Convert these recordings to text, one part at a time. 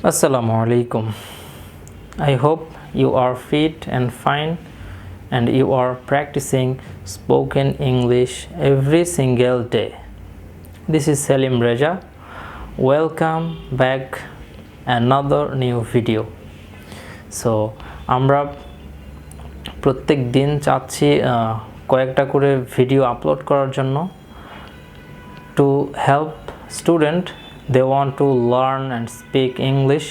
Assalamu alaikum. I hope you are fit and fine and you are practicing spoken English every single day. This is Salim Reja. Welcome back another new video. So আমরা প্রত্যেক দিন চাচ্ছি কয়েকটা করে video upload করার জন্য to help student they want to learn and speak English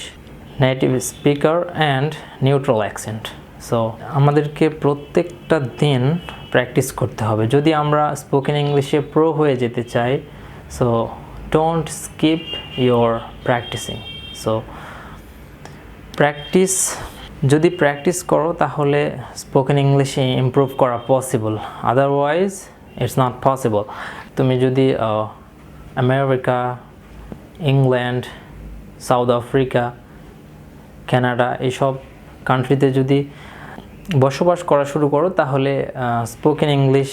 native speaker and neutral accent. So আমাদেরকে প্রত্যেকটা দিন প্র্যাকটিস করতে হবে যদি আমরা স্পোকেন ইংলিশে প্রো হয়ে যেতে চাই। So don't skip your practicing. So practice যদি প্র্যাকটিস করো তাহলে স্পোকেন ইংলিশে ইমপ্রুভ করা possible, otherwise it's not possible. তুমি যদি America, England, south Africa, Canada এইসব কান্ট্রিতে যদি বসবাস করা শুরু করো তাহলে স্পোকেন ইংলিশ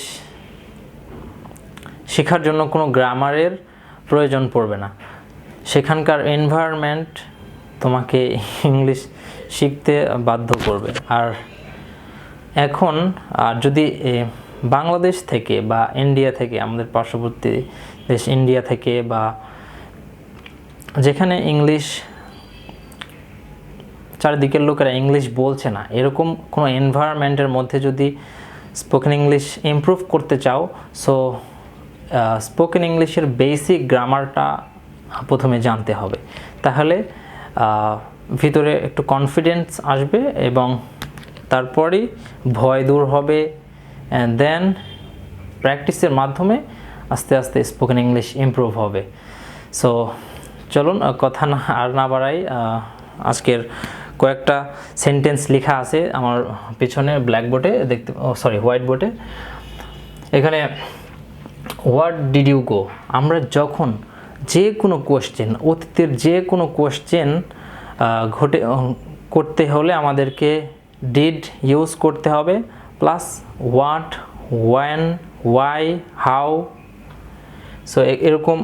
শেখার জন্য কোনো গ্রামারের প্রয়োজন পড়বে না। সেখানকার এনভায়রনমেন্ট তোমাকে ইংলিশ শিখতে বাধ্য করবে। আর এখন যদি বাংলাদেশ থেকে বা ইন্ডিয়া থেকে, আমাদের পার্শ্ববর্তী দেশ ইন্ডিয়া থেকে বা যেখানে ইংলিশ চারিদিকের লোকেরা ইংলিশ বলছে না, এরকম কোনো এনভায়রনমেন্টের মধ্যে যদি স্পোকেন ইংলিশ ইমপ্রুভ করতে চাও, সো স্পোকেন ইংলিশের বেসিক গ্রামারটা প্রথমে জানতে হবে। তাহলে ভিতরে একটু কনফিডেন্স আসবে এবং তারপরেই ভয় দূর হবে, অ্যান্ড দেন প্র্যাকটিসের মাধ্যমে আস্তে আস্তে স্পোকেন ইংলিশ ইমপ্রুভ হবে। সো চলুন কথা না বাড়াই, আজকের কয়েকটা সেন্টেন্স লেখা আছে আমার পিছনে ব্ল্যাকবোর্ডে হোয়াইট বোর্ডে। এখানে হোয়াট ডিড ইউ গো, আমরা যখন যে কোনো কোশ্চেন, অতীতের যে কোনো কোশ্চেন করতে হলে আমাদেরকে ডিড ইউজ করতে হবে, plus what, when, why, how. So এরকম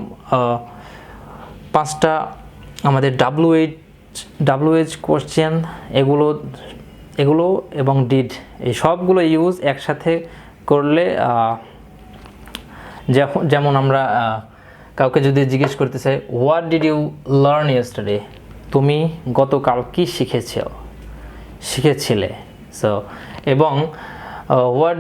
পাঁচটা আমাদের ডাব্লিউএইচ কোশ্চেন, এগুলো এবং ডিড, এই সবগুলো ইউজ একসাথে করলে যেমন আমরা কাউকে যদি জিজ্ঞেস করতে চাই what did you learn yesterday, তুমি গতকাল কি শিখেছিলে। সো এবং what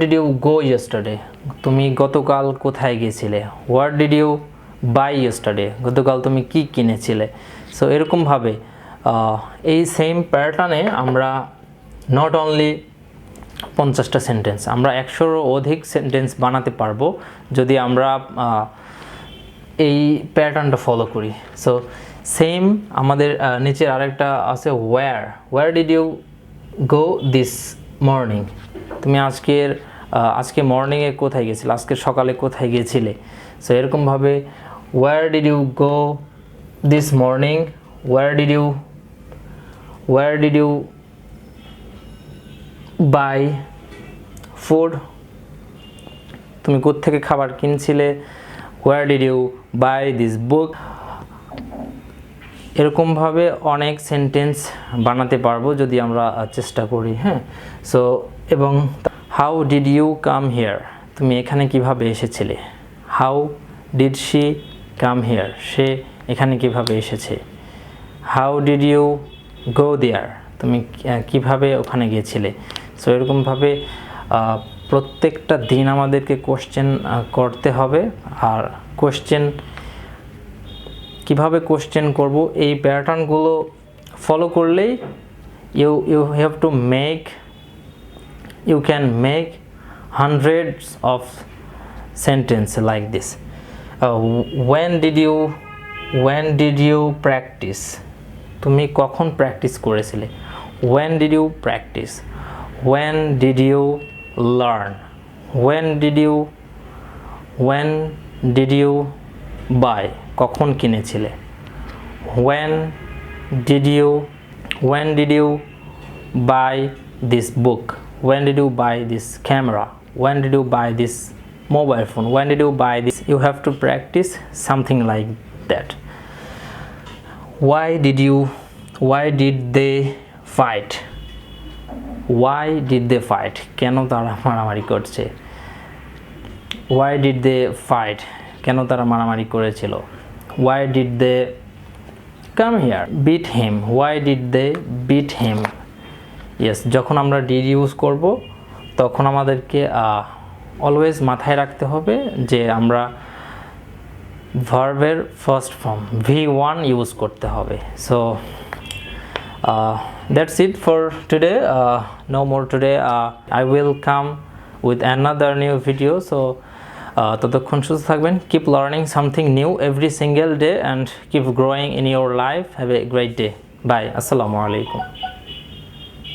did you go yesterday, তুমি গতকাল কোথায় গিয়েছিলে। What did you buy yesterday, গতকাল তুমি কি কিনেছিলে। সো এরকমভাবে এই সেম প্যাটার্নে আমরা নট অনলি 50টা সেন্টেন্স, আমরা 100-এরও অধিক সেন্টেন্স বানাতে পারবো যদি আমরা এই প্যাটার্নটা ফলো করি। সো সেম আমাদের নিচের আরেকটা আছে where did you go this morning, তুমি আজকে মর্নিংয়ে কোথায় গিয়েছিলে, আজকে সকালে কোথায় গিয়েছিলে। সো এরকমভাবে where did you go this morning, where did you buy food, তুমি কোত্থেকে খাবার কিনছিলে। Where did you buy this book. এরকমভাবে অনেক সেন্টেন্স বানাতে পারবো যদি আমরা চেষ্টা করি। হ্যাঁ, সো এবং how did you come here, তুমি এখানে কিভাবে এসেছিলে। How did she come here, সে এখানে কিভাবে এসেছে। How did you go there, তুমি কিভাবে ওখানে গিয়েছিলে। সো এরকমভাবে প্রত্যেকটা দিন আমাদেরকে কোশ্চেন করতে হবে। আর কিভাবে কোশ্চেন করব, এই প্যাটার্নগুলো ফলো করলেই you can make hundreds of sentences like this. When did you practice, তুমি কখন প্র্যাকটিস করেছিলে। When did you practice, when did you learn, when did you buy, কখন কিনেছিলে। when did you buy this book, when did you buy this camera, when did you buy this mobile phone, when did you buy this. You have to practice something like that. why did they fight? Why did they fight? কেন তারা মারামারি করছে? Why did they fight? কেন তারা মারামারি করেছিল? Why did they come here? Beat him. Why did they beat him? Yes, যখন আমরা did ইউজ করব তখন আমাদেরকে অলওয়েজ মাথায় রাখতে হবে যে আমরা ভার্বের ফার্স্ট ফর্ম V1 ইউজ করতে হবে। So that's it for today. No more today. I will come with another new video. So ততক্ষণ সুস্থ থাকবেন। Keep learning something new every single day and keep growing in your life. Have a great day. Bye. Assalamu alaikum.